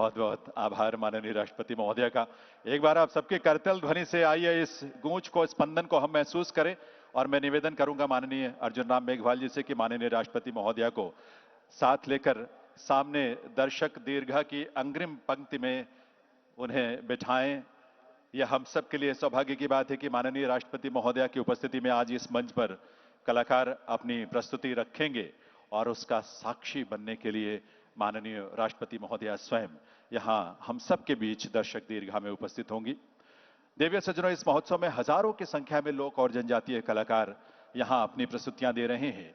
बहुत बहुत आभार माननीय राष्ट्रपति महोदय का। एक बार आप सबके करतल ध्वनि से आइए इस गूंज को, स्पंदन को हम महसूस करें। और मैं निवेदन करूंगा माननीय अर्जुन राम मेघवाल जी से कि माननीय राष्ट्रपति महोदया को साथ लेकर सामने दर्शक दीर्घा की अग्रिम पंक्ति में उन्हें बिठाएं। यह हम सब के लिए सौभाग्य की बात है कि माननीय राष्ट्रपति महोदया की उपस्थिति में आज इस मंच पर कलाकार अपनी प्रस्तुति रखेंगे और उसका साक्षी बनने के लिए माननीय राष्ट्रपति महोदया स्वयं यहां हम सब के बीच दर्शक दीर्घा में उपस्थित होंगी। देवीय सज्जनों, इस महोत्सव में हजारों की संख्या में लोक और जनजातीय कलाकार यहां अपनी प्रस्तुतियां दे रहे हैं।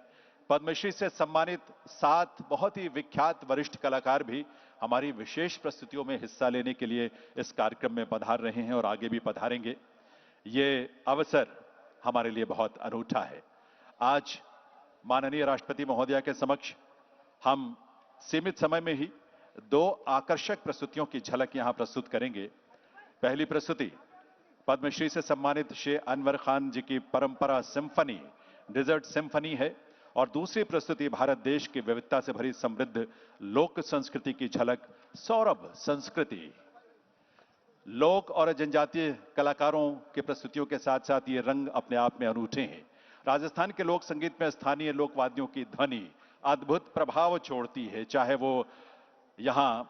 पद्मश्री से सम्मानित 7 बहुत ही विख्यात वरिष्ठ कलाकार भी हमारी विशेष प्रस्तुतियों में हिस्सा लेने के लिए इस कार्यक्रम में पधार रहे हैं और आगे भी पधारेंगे। ये अवसर हमारे लिए बहुत अनूठा है। आज माननीय राष्ट्रपति महोदया के समक्ष हम सीमित समय में ही 2 आकर्षक प्रस्तुतियों की झलक यहां प्रस्तुत करेंगे। पहली प्रस्तुति पद्मश्री से सम्मानित श्री अनवर खान जी की परंपरा सिम्फनी, डिजर्ट सिम्फनी है और दूसरी प्रस्तुति भारत देश की विविधता से भरी समृद्ध लोक संस्कृति की झलक सौरभ संस्कृति। लोक और जनजातीय कलाकारों की प्रस्तुतियों के साथ साथ ये रंग अपने आप में अनूठे हैं। राजस्थान के लोक संगीत में स्थानीय लोकवाद्यों की ध्वनि अद्भुत प्रभाव छोड़ती है, चाहे वो यहां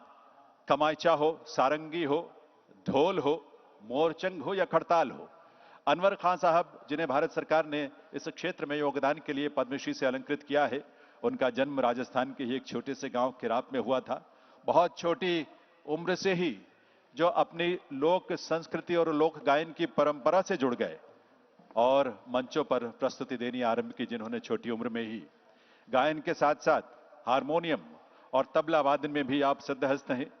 कमायचा हो, सारंगी हो, ढोल हो, मोरचंग हो या खड़ताल हो। अनवर खान साहब, जिन्हें भारत सरकार ने इस क्षेत्र में योगदान के लिए पद्मश्री से अलंकृत किया है, उनका जन्म राजस्थान के ही एक छोटे से गांव किराप में हुआ था। बहुत छोटी उम्र से ही जो अपनी लोक संस्कृति और लोक गायन की परंपरा से जुड़ गए और मंचों पर प्रस्तुति देनी आरंभ की, जिन्होंने छोटी उम्र में ही गायन के साथ साथ हारमोनियम और तबला वादन में भी आप सिद्धहस्त हैं।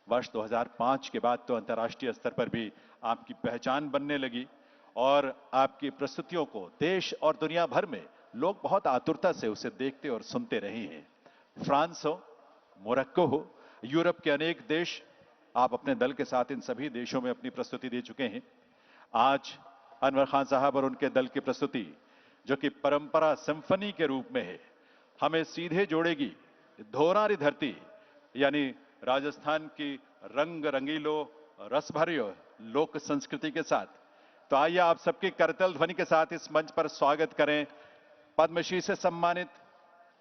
वर्ष 2005 के बाद तो अंतर्राष्ट्रीय स्तर पर भी आपकी पहचान बनने लगी और आपकी प्रस्तुतियों को देश और दुनिया भर में लोग बहुत आतुरता से उसे देखते और सुनते रहे हैं। फ्रांस हो, मोरक्को हो, यूरोप के अनेक देश, आप अपने दल के साथ इन सभी देशों में अपनी प्रस्तुति दे चुके हैं। आज अनवर खान साहब और उनके दल की प्रस्तुति, जो कि परंपरा सिम्फनी के रूप में है, हमें सीधे जोड़ेगी धोरारी धरती यानी राजस्थान की रंग रंगीलो रसभरियो लोक संस्कृति के साथ। तो आइए आप सबके करतल ध्वनि के साथ इस मंच पर स्वागत करें पद्मश्री से सम्मानित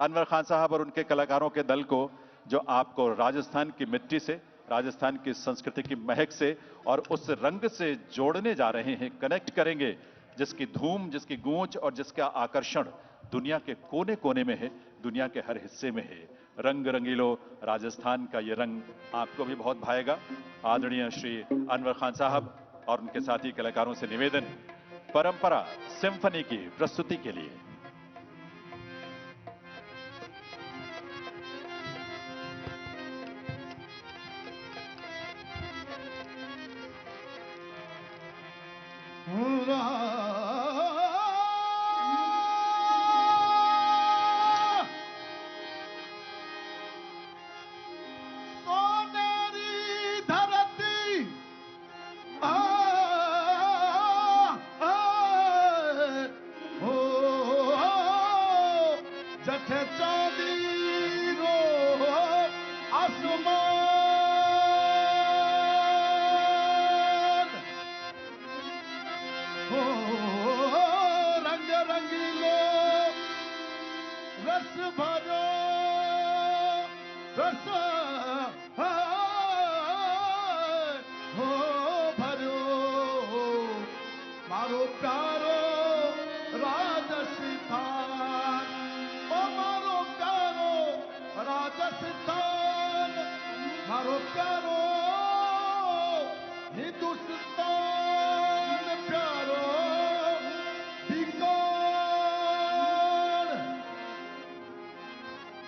अनवर खान साहब और उनके कलाकारों के दल को, जो आपको राजस्थान की मिट्टी से, राजस्थान की संस्कृति की महक से और उस रंग से जोड़ने जा रहे हैं, कनेक्ट करेंगे, जिसकी धूम, जिसकी गूंज और जिसका आकर्षण दुनिया के कोने कोने में है, दुनिया के हर हिस्से में है। रंग रंगीलो राजस्थान का ये रंग आपको भी बहुत भाएगा। आदरणीय श्री अनवर खान साहब और उनके साथी कलाकारों से निवेदन, परंपरा सिम्फनी की प्रस्तुति के लिए।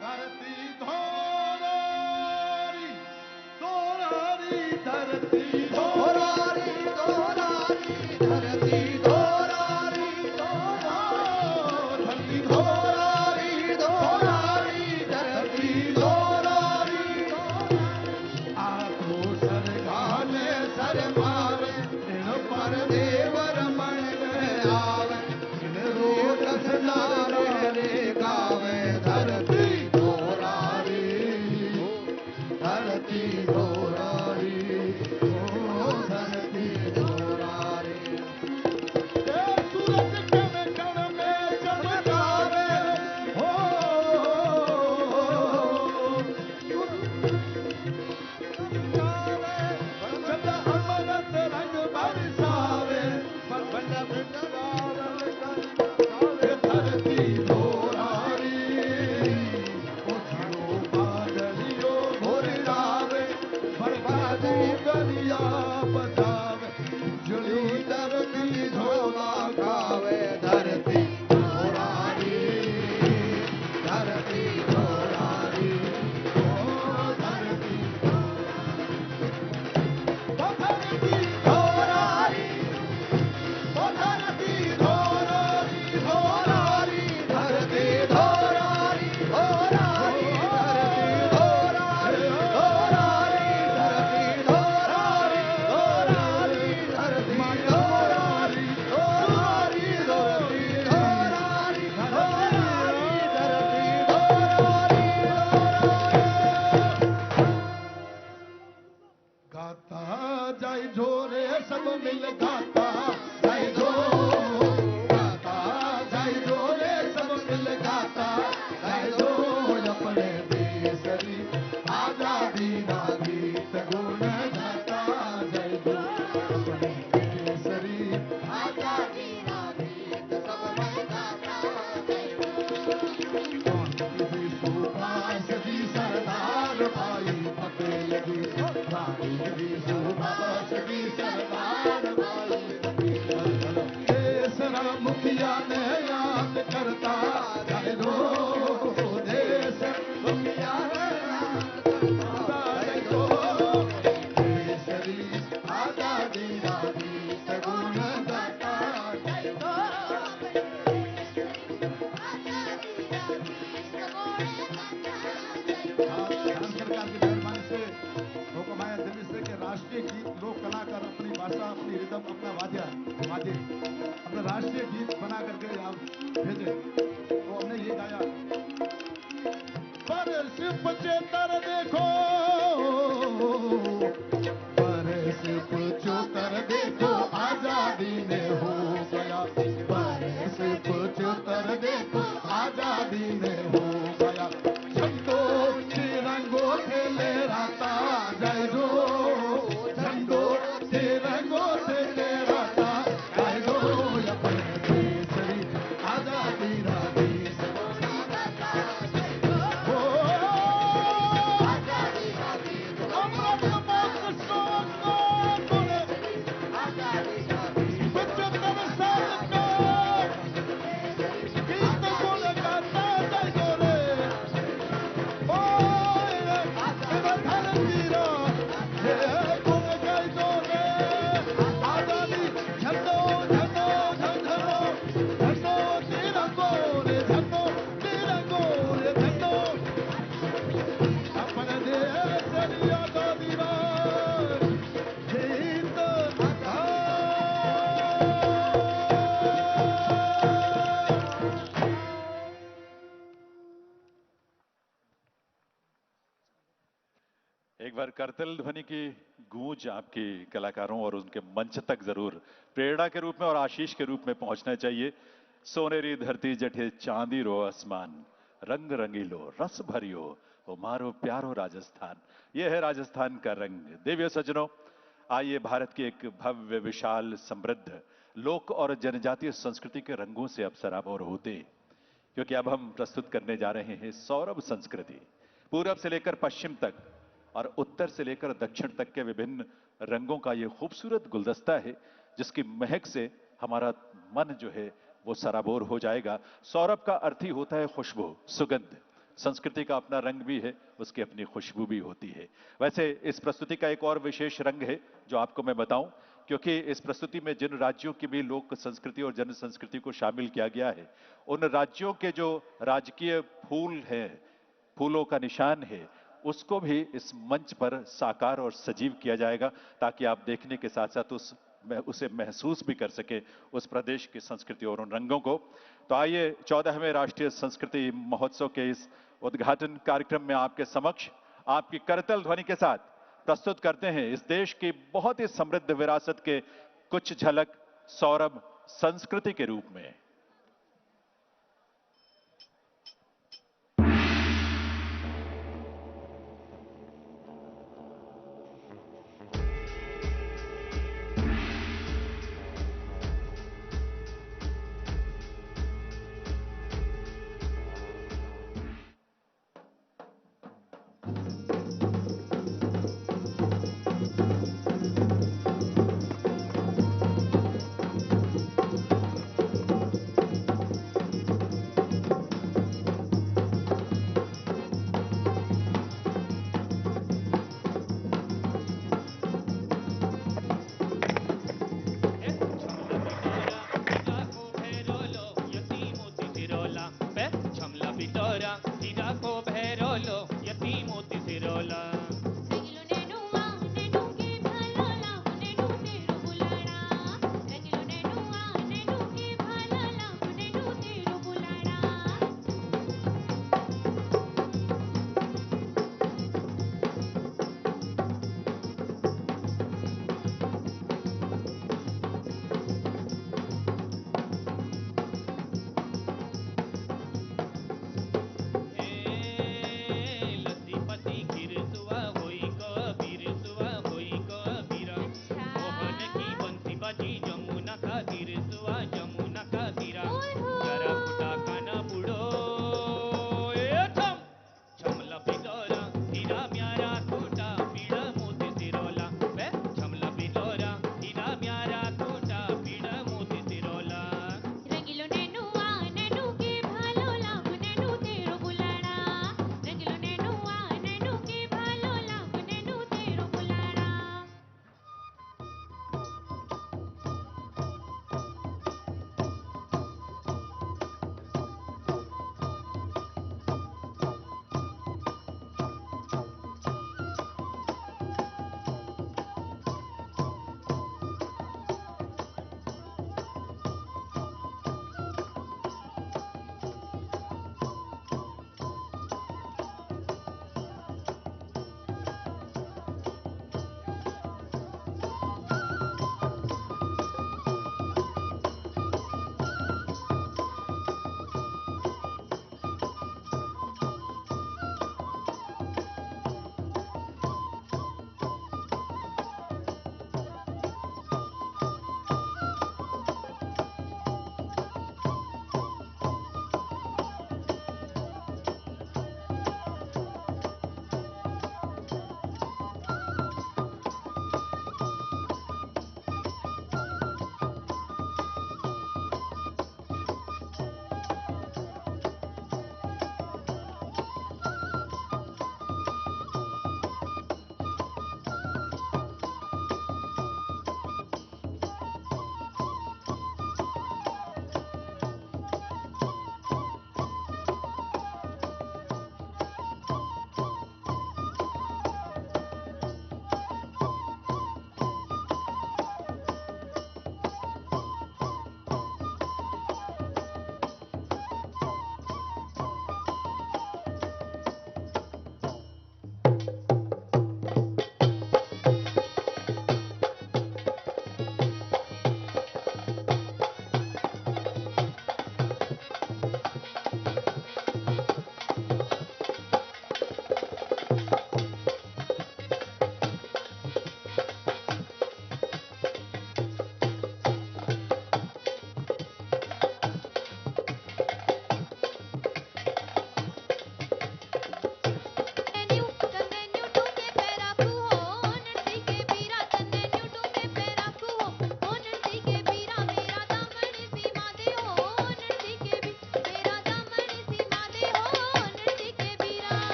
धरती धोरारी, धरती धोरारी। जुली धरती झोला खावे धरती धोरारी धरती धोरारी ओ धरती धोरारी ओ धरती धोरारी धोरारी धरती धोरारी धोरारी धरती धोरारी धोरारी धरती धोरारी धोरारी धरती धोरारी धोरारी धरती धोरारी धोरारी धरती धोरारी गाता जाय जोरे सब मिल गाता जाय जो गाता जाय जोरे सब मिल गाता जाय जो अपने देश री आजादी ना गीत गुण गाता जाय जो अपने देश री आजादी ना गीत सब मिल गाता किसी सुभाष जी सरदार भाई पटेल जी रानी जी सुभाष जी सरदार भाई पटेल देशरा मुखिया ने याद करता जाए दो देश मुखिया ने याद करता जाए दो देश री आजादी ना गीत गुण गाता जाए दो भारत सरकार की मेहरबानी से हुक्म आया दिल्ली से कि राष्ट्रीय गीत लोक कलाकार अपनी भाषा अपनी रिदम अपना वाद्य अपना राष्ट्रीय गीत बना करके आप भेजे तो हमने ये गाया पर सिर्फ चेतर देखो पर सिर्फ चौतर देखो आजादी में हो गया पर सिर्फ चौतर देखो आजादी में हो गया झंडो तिरंगो से लहराता जाए जो झंडो तिरंगो से लहराता जाए जो अपने देश री आजादी ना गीत हो आजादी ना गीत अमृत महोत्सव को बोले आजादी ना गीत 75 साल का गीत बोले गाता जाए जो रे एक बार करतल ध्वनि की गूंज आपके कलाकारों और उनके मंच तक जरूर प्रेरणा के रूप में और आशीष के रूप में पहुंचना चाहिए। सोनेरी धरती जठे चांदी रो आसमान, रंग रंगीलो रस भरियो ओ मारो प्यारो राजस्थान। यह है राजस्थान का रंग। देवियों सज्जनों, आइए भारत की एक भव्य विशाल समृद्ध लोक और जनजातीय संस्कृति के रंगों से अब सराबोर होते, क्योंकि अब हम प्रस्तुत करने जा रहे हैं सौरभ संस्कृति। पूरब से लेकर पश्चिम तक और उत्तर से लेकर दक्षिण तक के विभिन्न रंगों का ये खूबसूरत गुलदस्ता है, जिसकी महक से हमारा मन जो है वो सराबोर हो जाएगा। सौरभ का अर्थ ही होता है खुशबू, सुगंध। संस्कृति का अपना रंग भी है, उसकी अपनी खुशबू भी होती है। वैसे इस प्रस्तुति का एक और विशेष रंग है जो आपको मैं बताऊं, क्योंकि इस प्रस्तुति में जिन राज्यों की भी लोक संस्कृति और जन संस्कृति को शामिल किया गया है, उन राज्यों के जो राजकीय फूल है, फूलों का निशान है, उसको भी इस मंच पर साकार और सजीव किया जाएगा, ताकि आप देखने के साथ साथ उसे महसूस भी कर सके उस प्रदेश की संस्कृति और उन रंगों को। तो आइए 14वें राष्ट्रीय संस्कृति महोत्सव के इस उद्घाटन कार्यक्रम में आपके समक्ष आपकी करतल ध्वनि के साथ प्रस्तुत करते हैं इस देश की बहुत ही समृद्ध विरासत के कुछ झलक सौरभ संस्कृति के रूप में।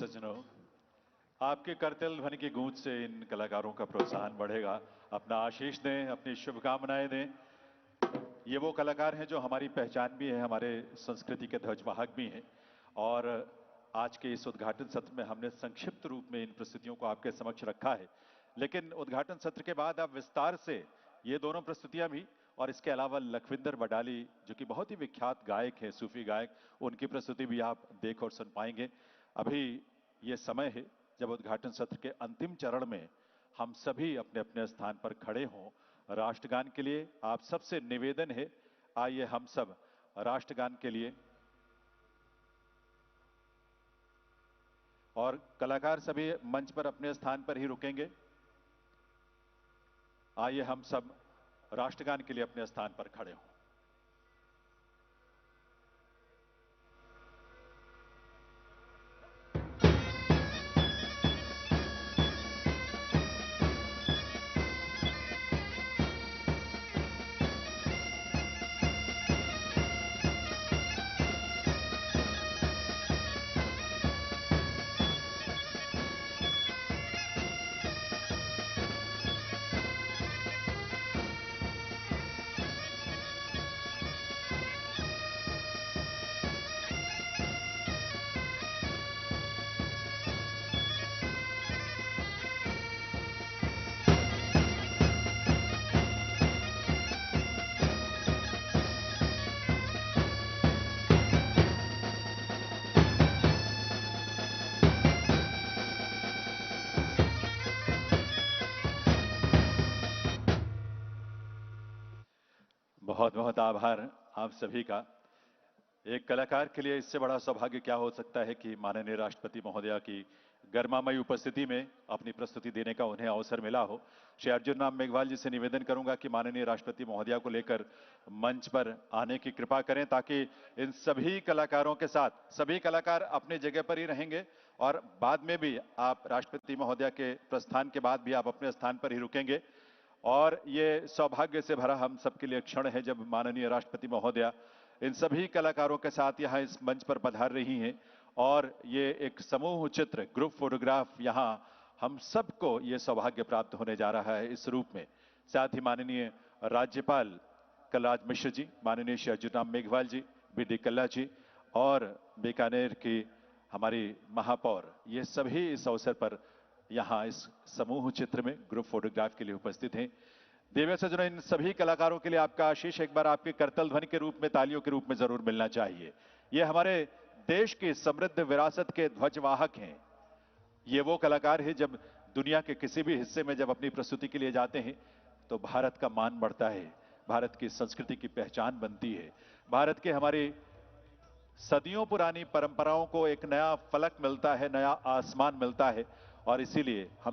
सज्जनों, आपके करतल ध्वनि की गूंज से इन कलाकारों का प्रोत्साहन बढ़ेगा। अपना आशीष दें, अपनी शुभकामनाएं दें। ये वो कलाकार हैं जो हमारी पहचान भी है, हमारे संस्कृति के ध्वजवाहक भी हैं। और आज के इस उद्घाटन सत्र में हमने संक्षिप्त रूप में इन प्रस्तुतियों को आपके समक्ष रखा है, लेकिन उद्घाटन सत्र के बाद आप विस्तार से ये दोनों प्रस्तुतियां भी और इसके अलावा लखविंदर बडाली जो कि बहुत ही विख्यात गायक हैं, सूफी गायक, उनकी प्रस्तुति भी आप देख और सुन पाएंगे। अभी ये समय है जब उद्घाटन सत्र के अंतिम चरण में हम सभी अपने अपने स्थान पर खड़े हों राष्ट्रगान के लिए। आप सबसे निवेदन है, आइए हम सब राष्ट्रगान के लिए, और कलाकार सभी मंच पर अपने स्थान पर ही रुकेंगे। आइए हम सब राष्ट्रगान के लिए अपने स्थान पर खड़े हों। बहुत बहुत आभार आप सभी का। एक कलाकार के लिए इससे बड़ा सौभाग्य क्या हो सकता है कि माननीय राष्ट्रपति महोदया की गर्मामयी उपस्थिति में अपनी प्रस्तुति देने का उन्हें अवसर मिला हो। श्री अर्जुन राम मेघवाल जी से निवेदन करूंगा कि माननीय राष्ट्रपति महोदया को लेकर मंच पर आने की कृपा करें, ताकि इन सभी कलाकारों के साथ सभी कलाकार अपनी जगह पर ही रहेंगे और बाद में भी आप राष्ट्रपति महोदया के प्रस्थान के बाद भी आप अपने स्थान पर ही रुकेंगे। और ये सौभाग्य से भरा हम सबके लिए क्षण है जब माननीय राष्ट्रपति महोदया इन सभी कलाकारों के साथ यहाँ इस मंच पर पधार रही हैं और ये एक समूह चित्र, ग्रुप फोटोग्राफ, यहाँ हम सबको ये सौभाग्य प्राप्त होने जा रहा है इस रूप में। साथ ही माननीय राज्यपाल कलराज मिश्र जी, माननीय श्री अर्जुन राम मेघवाल जी, बीडी कल्ला जी और बीकानेर की हमारी महापौर, ये सभी इस अवसर पर यहाँ इस समूह चित्र में ग्रुप फोटोग्राफ के लिए उपस्थित हैं। देवी सज्जनों, इन सभी कलाकारों के लिए आपका आशीष एक बार आपके करतल ध्वनि के रूप में, तालियों के रूप में जरूर मिलना चाहिए। ये हमारे देश की समृद्ध विरासत के ध्वजवाहक हैं। ये वो कलाकार हैं जब दुनिया के किसी भी हिस्से में जब अपनी प्रस्तुति के लिए जाते हैं तो भारत का मान बढ़ता है, भारत की संस्कृति की पहचान बनती है, भारत के हमारी सदियों पुरानी परंपराओं को एक नया फलक मिलता है, नया आसमान मिलता है। और इसीलिए हम